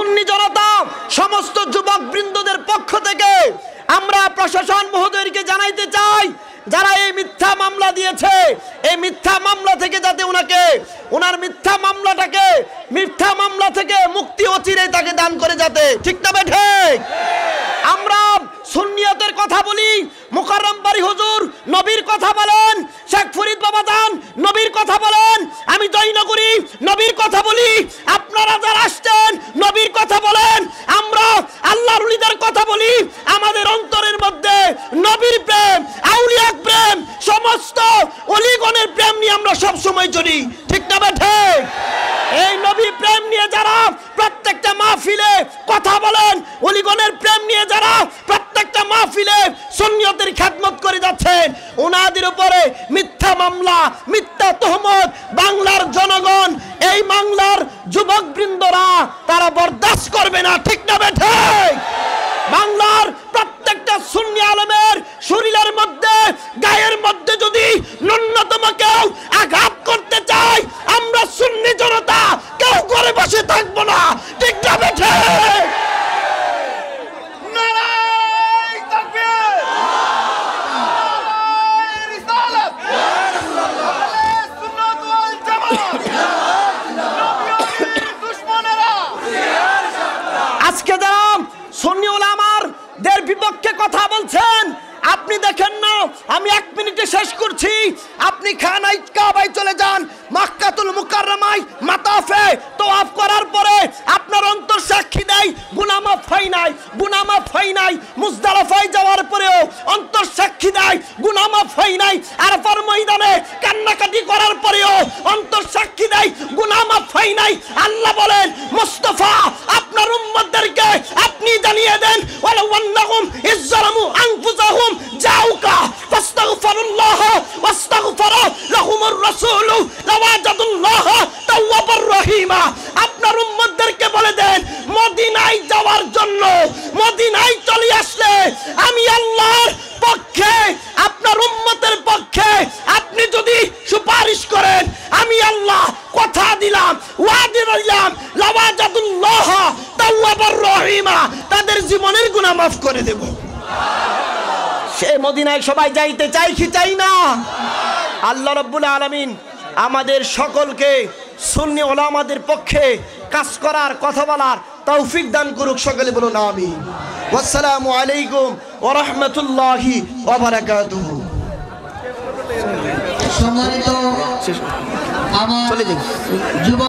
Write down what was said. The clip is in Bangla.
সুন্নি জনতা সমস্ত যুবক বৃন্দদের পক্ষ থেকে আমরা প্রশাসন মহোদয়কে জানাইতে চাই, যারা এই মিথ্যা মামলা দিয়েছে, এই মিথ্যা মামলা থেকে যাতে ওনার মিথ্যা মামলা থেকে মুক্তি অচিরেই তাকে দান করে যাতে। ঠিক না বেঠে? আমরা সুন্নিয়তের কথা বলি, মুকাররম বাড়ি হুজুর নবীর কথা বলেন, শেখ ফরিদ বাবাজান নবীর কথা বলেন, আমি জয়নগরী নবীর কথা বলি, আপনারা যারা আসছেন নবীর কথা বলেন, আমরা আল্লাহর ওলিদের কথা বলি। আমাদের অন্তরের মধ্যে নবীর প্রেম, আউলিয়া প্রেম, সমস্ত ওলিগণের প্রেম নিয়ে আমরা সব সময় চলি। ঠিক না বেঠে? এই নবী প্রেম নিয়ে যারা প্রত্যেকটা মাহফিলে কথা বলেন, ওলিগণের প্রেম নিয়ে যারা প্রত্যেকটা মাহফিলে সুন্নিয়তের খেদমত করে যাচ্ছেন, ওনাদের উপরে মিথ্যা মামলা, মিথ্যা তহমত বাংলার জনগণ, এই বাংলার যুবকবৃন্দরা তারা বরদাস্ত করবে না। ঠিক না বেঠে? বাংলার প্রত্যেকটা সুন্নি আলেমের শরীরের মধ্যে, গায়ের মধ্যে যদি ন্যূনতম কেউ আঘাত করতে চায়, আমরা সুন্নি জনতা কেউ করে বসে থাকবো না। ঠিক না বেঠে? আজকে যারা সুন্নি উলামাদের বিপক্ষে কথা বলছেন, আপনি দেখেন না, আমি 1 মিনিটে শেষ করছি, আপনি খানায় কাবায় চলে যান, মক্কাতুল মুকাররমায় মাতাফে তওয়াফ করার পরে আপনার অন্তর সাক্ষী দেয় গুনাহ মাফ হয় নাই, মুজদালিফায় যাওয়ার পরেও অন্তর সাক্ষী দেয় গুনাহ মাফ হয় নাই, আরাফার ময়দানে কান্নাকাটি করার পরেও অন্তর সাক্ষী দেয় গুনাহ মাফ হয় নাই। আল্লাহ বলেন, মুস্তাফা আপনার উম্মতদেরকে আপনি জানিয়ে দেন, ওয়ালাউ আন্নাহুম ইযযালামু আনফুসাহুম জাউকা ফাস্তাগফিরুল্লাহ ওয়াস্তাগফারা লাহুমুর রাসূল লাওয়াজাদুল্লাহ তাওয়াবুর রহিমা। আপনার উম্মতদেরকে বলে দেন, মদিনায় যাওয়ার জন্য মদিনায় চলে আসলে আমি আল্লাহর পক্ষে, আপনার উম্মতের পক্ষে আপনি যদি সুপারিশ করেন, আমি আল্লাহ কথা দিলাম, ওয়াদা দিলাম, লাওয়াজাদুল্লাহ তাওয়াবুর রহিমা, তাদের জীবনের গুনাহ মাফ করে দেব। সে মদিনায় সবাই যাইতে চাই কি চাই না? আল্লাহ রাব্বুল আলামিন আমাদের সকলকে সুন্নি উলামাদের পক্ষে কাজ করার, কথা বলার তৌফিক দান করুক। সকলে বলুন আমিন। আসসালামু আলাইকুম ওয়া রাহমাতুল্লাহি ওয়া বারাকাতুহু। সম্মানিত আমার